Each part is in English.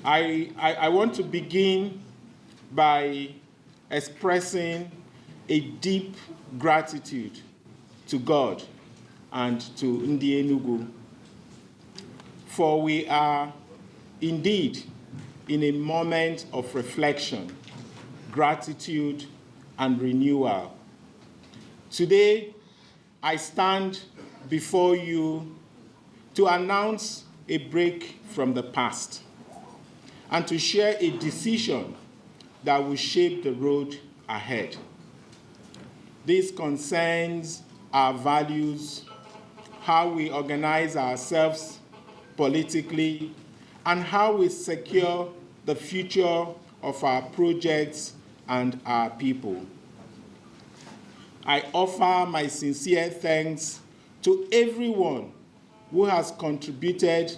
I want to begin by expressing a deep gratitude to God and to Ndi Enugu, for we are indeed in a moment of reflection, gratitude, and renewal. Today, I stand before you to announce a break from the past and to share a decision that will shape the road ahead. This concerns our values, how we organize ourselves politically, and how we secure the future of our projects and our people. I offer my sincere thanks to everyone who has contributed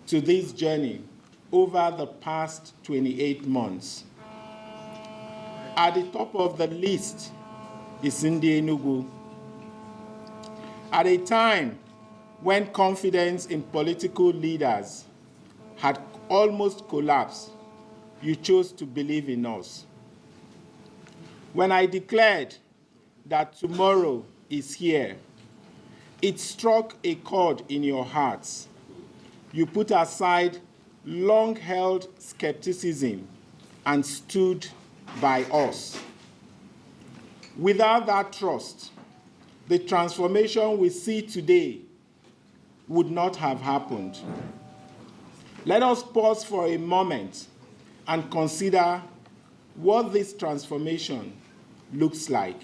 to this journey over the past 28 months. At the top of the list is Ndi Enugu. At a time when confidence in political leaders had almost collapsed, you chose to believe in us. When I declared that tomorrow is here, it struck a chord in your hearts. You put aside long-held skepticism and stood by us. Without that trust, the transformation we see today would not have happened. Let us pause for a moment and consider what this transformation looks like.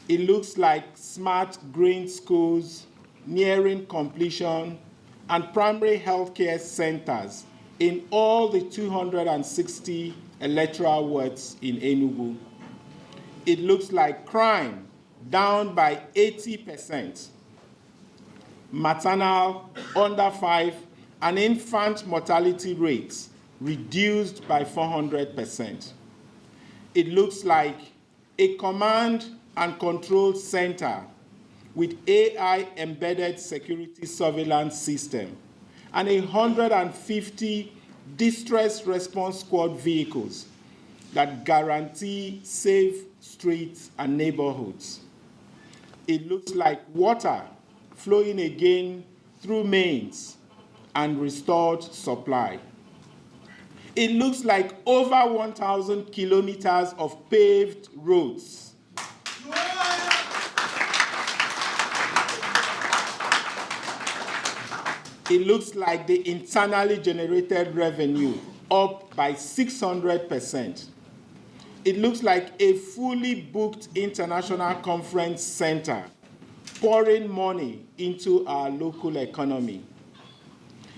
It looks like smart green schools nearing completion and primary healthcare centers in all the 260 electoral wards in Enugu. It looks like crime down by 80%, maternal under 5 and infant mortality rates reduced by 400%. It looks like a command and control center with AI-embedded security surveillance system and 150 distress response squad vehicles that guarantee safe streets and neighborhoods. It looks like water flowing again through mains and restored supply. It looks like over 1,000 kilometers of paved roads. It looks like the internally generated revenue up by 600%. It looks like a fully booked international conference center pouring money into our local economy.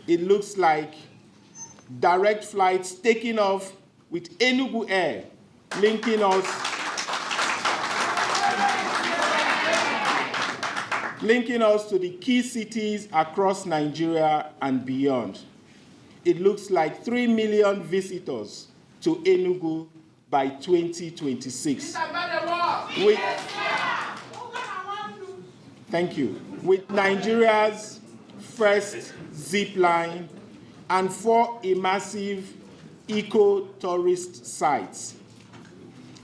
It looks like direct flights taking off with Enugu Air, linking us to the key cities across Nigeria and beyond. It looks like 3 million visitors to Enugu by 2026. Thank you. With Nigeria's first zip line and 4 immersive eco-tourist sites.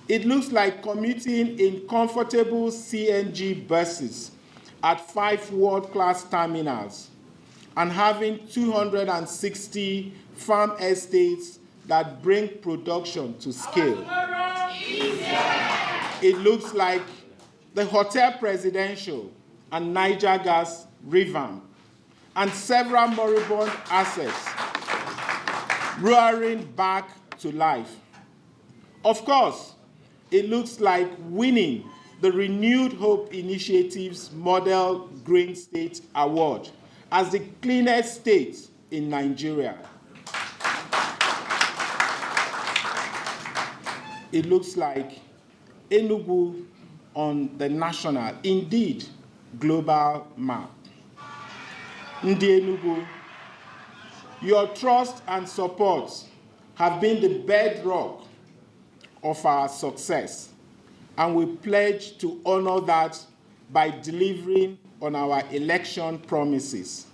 It looks like commuting in comfortable CNG buses at 5 world-class terminals and having 260 farm estates that bring production to scale. It looks like the Hotel Presidential and Niger Gas revamp and several moribund assets roaring back to life. Of course, it looks like winning the Renewed Hope Initiative's Model Green State Award as the cleanest state in Nigeria. It looks like Enugu on the national, indeed global map. Ndi Enugu, your trust and support have been the bedrock of our success, and we pledge to honor that by delivering on our election promises.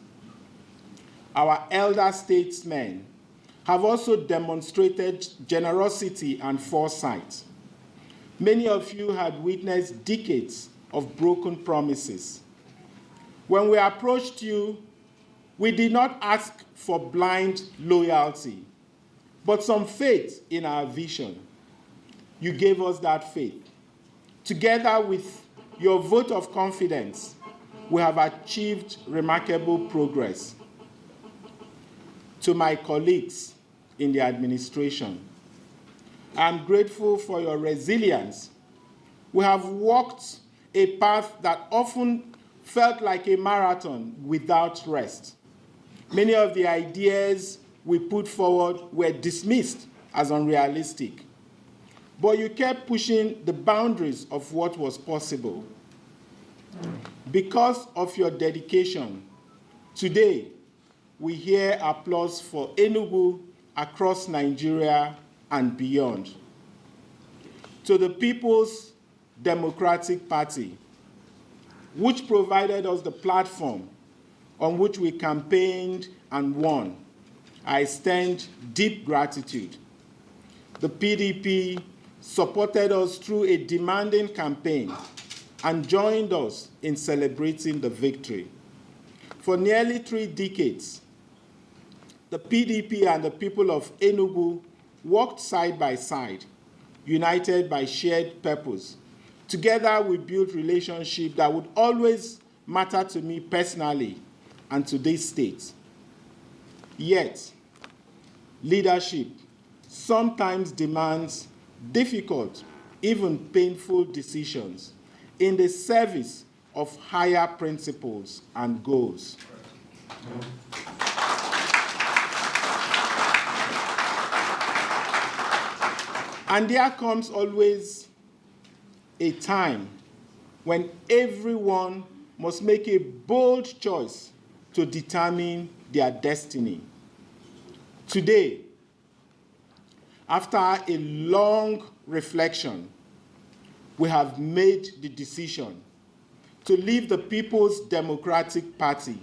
our elder statesmen, have also demonstrated generosity and foresight. Many of you had witnessed decades of broken promises. When we approached you, we did not ask for blind loyalty, but some faith in our vision. You gave us that faith. Together with your vote of confidence, we have achieved remarkable progress. To my colleagues in the administration, I'm grateful for your resilience. We have walked a path that often felt like a marathon without rest. Many of the ideas we put forward were dismissed as unrealistic, but you kept pushing the boundaries of what was possible. Because of your dedication, today we hear applause for Enugu across Nigeria and beyond. To the People's Democratic Party, which provided us the platform on which we campaigned and won, I extend deep gratitude. The PDP supported us through a demanding campaign and joined us in celebrating the victory. For nearly 3 decades, the PDP and the people of Enugu worked side by side, united by shared purpose. Together, we built relationships that would always matter to me personally and to this state. Yet, leadership sometimes demands difficult, even painful decisions in the service of higher principles and goals. And there comes always a time when everyone must make a bold choice to determine their destiny. Today, after a long reflection, we have made the decision to leave the People's Democratic Party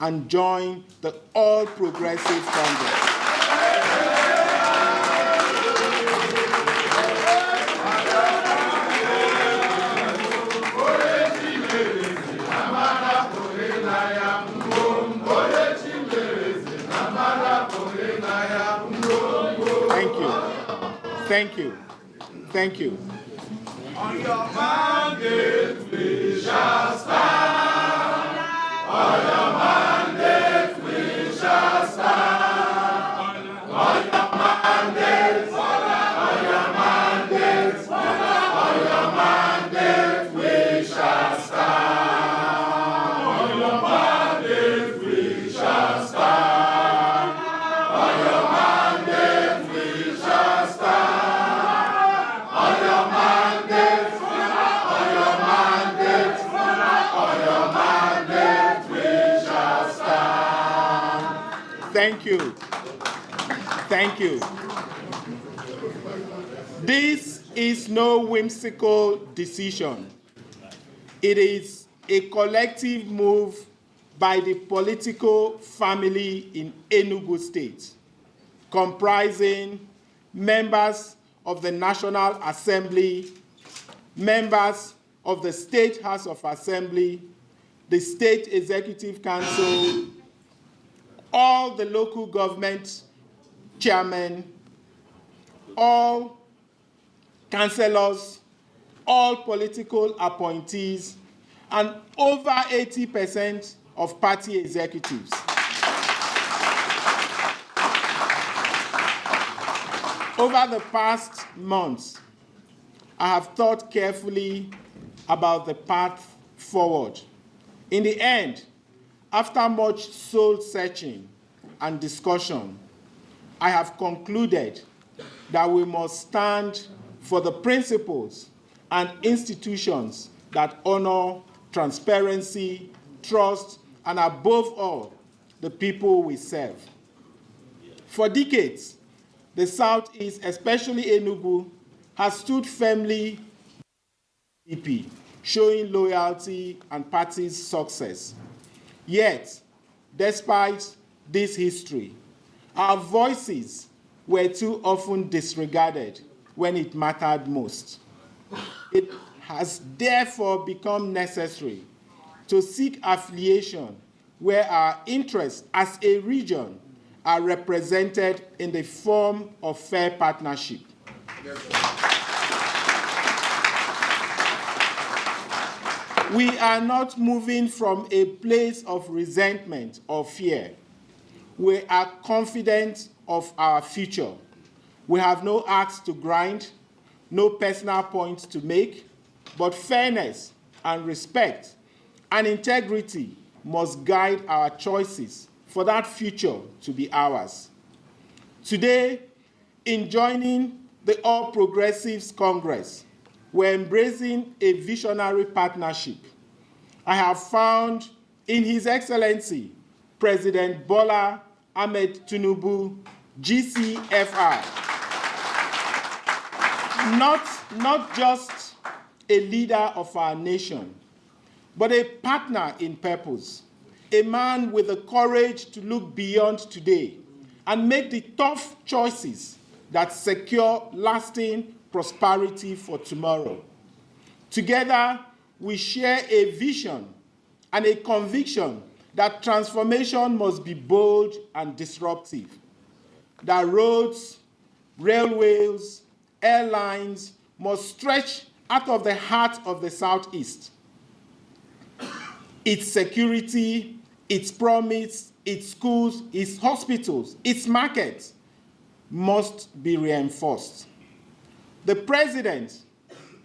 and join the All Progressive Congress. Thank you. Thank you. On your mandate we shall stand. On your mandate we shall stand. On your mandate, on your mandate, on your mandate we shall stand. On your mandate we shall stand. On your mandate we shall stand. Thank you. Thank you. This is no whimsical decision. It is a collective move by the political family in Enugu State, comprising members of the National Assembly, members of the State House of Assembly, the State Executive Council, all the local government chairmen, all councillors, all political appointees, and over 80% of party executives. Over the past months, I have thought carefully about the path forward. In the end, after much soul-searching and discussion, I have concluded that we must stand for the principles and institutions that honor transparency, trust, and above all, the people we serve. For decades, the Southeast, especially Enugu, has stood firmly with the PDP, showing loyalty and party's success. Yet, despite this history. Our voices were too often disregarded when it mattered most. It has therefore become necessary to seek affiliation where our interests as a region are represented in the form of fair partnership. Yes, we are not moving from a place of resentment or fear. We are confident of our future. We have no axe to grind, no personal points to make, but fairness and respect and integrity must guide our choices for that future to be ours. Today, in joining the All Progressives Congress, we're embracing a visionary partnership. I have found in His Excellency, President Bola Ahmed Tinubu, GCFR, not just a leader of our nation, but a partner in purpose, a man with the courage to look beyond today and make the tough choices that secure lasting prosperity for tomorrow. Together, we share a vision and a conviction that transformation must be bold and disruptive, that roads, railways, airlines must stretch out of the heart of the Southeast. Its security, its promise, its schools, its hospitals, its markets must be reinforced. The President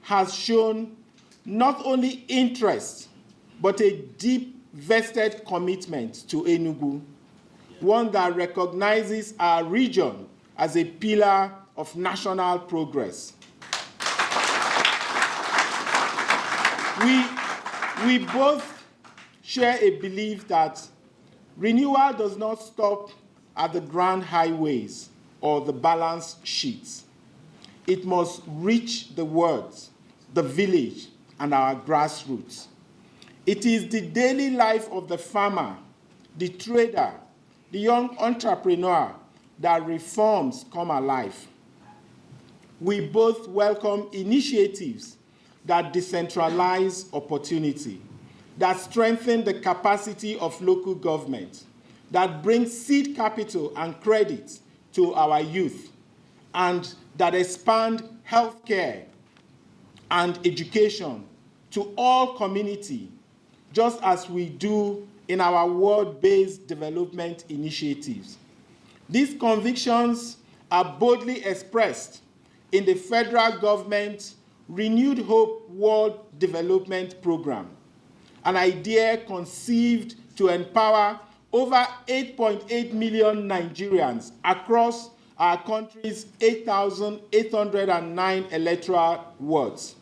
has shown not only interest, but a deep vested commitment to Enugu, one that recognizes our region as a pillar of national progress. We both share a belief that renewal does not stop at the grand highways or the balance sheets. It must reach the words, the village, and our grassroots. It is the daily life of the farmer, the trader, the young entrepreneur that reforms come alive. We both welcome initiatives that decentralize opportunity, that strengthen the capacity of local government, that bring seed capital and credit to our youth, and that expand healthcare and education to all community, just as we do in our world-based development initiatives. These convictions are boldly expressed in the federal government's Renewed Hope World Development Program, an idea conceived to empower over 8.8 million Nigerians across our country's 8,809 electoral wards.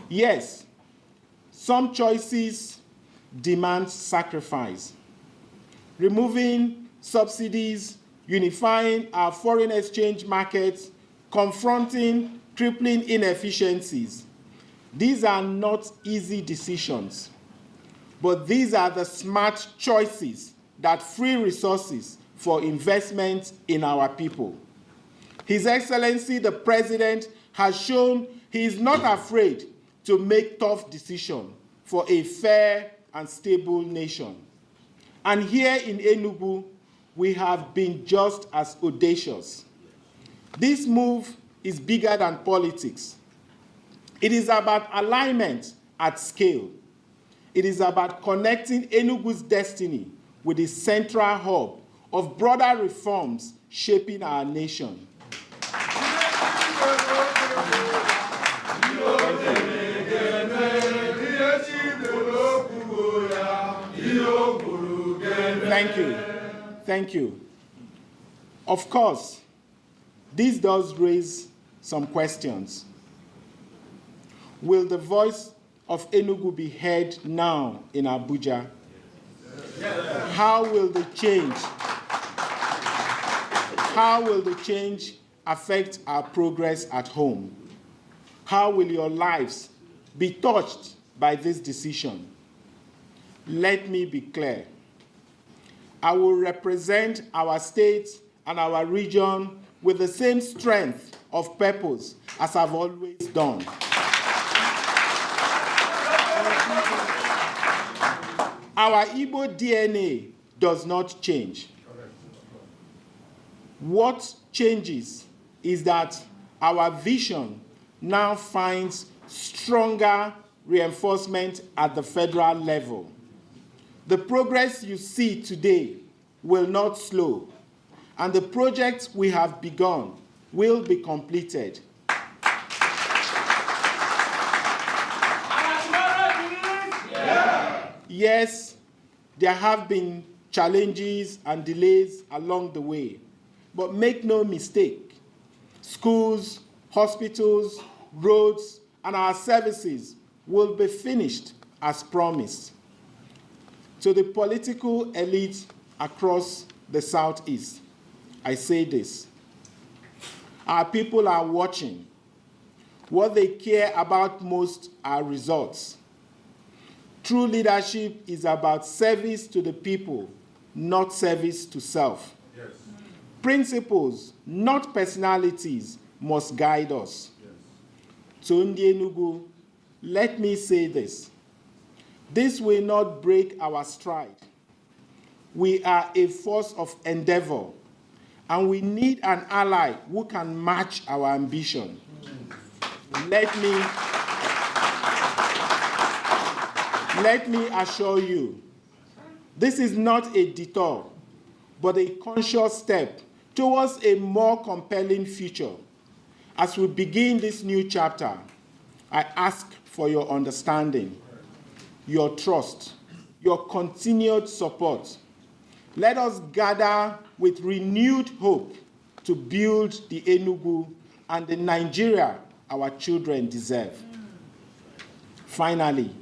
Yes, some choices demand sacrifice. Removing subsidies, unifying our foreign exchange markets, confronting crippling inefficiencies. These are not easy decisions, but these are the smart choices that free resources for investment in our people. His Excellency, the President, has shown he is not afraid to make tough decisions for a fair and stable nation. And here in Enugu, we have been just as audacious. This move is bigger than politics. It is about alignment at scale. It is about connecting Enugu's destiny with the central hub of broader reforms shaping our nation. Thank you. Thank you. Of course, this does raise some questions. Will the voice of Enugu be heard now in Abuja? How will the change affect our progress at home? How will your lives be touched by this decision? Let me be clear. I will represent our state and our region with the same strength of purpose as I've always done. Our Igbo DNA does not change. What changes is that our vision now finds stronger reinforcement at the federal level. The progress you see today will not slow, and the projects we have begun will be completed. Yes, there have been challenges and delays along the way, but make no mistake, schools, hospitals, roads, and our services will be finished as promised. To the political elite across the Southeast, I say this: our people are watching. What they care about most are results. True leadership is about service to the people, not service to self. Yes. Principles, not personalities, must guide us. Yes. To Ndi Enugu, let me say this: this will not break our stride. We are a force of endeavor, and we need an ally who can match our ambition. Let me assure you, this is not a detour, but a conscious step towards a more compelling future. As we begin this new chapter, I ask for your understanding, your trust, your continued support. Let us gather with renewed hope to build the Enugu and the Nigeria our children deserve. Finally,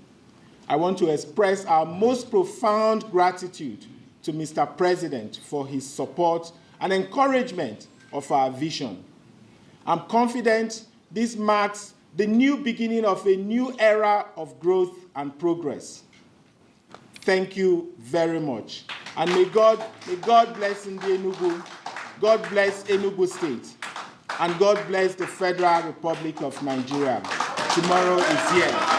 I want to express our most profound gratitude to Mr. President for his support and encouragement of our vision. I'm confident this marks the new beginning of a new era of growth and progress. Thank you very much. And may God bless Ndi Enugu, God bless Enugu State, and God bless the Federal Republic of Nigeria. Tomorrow is here.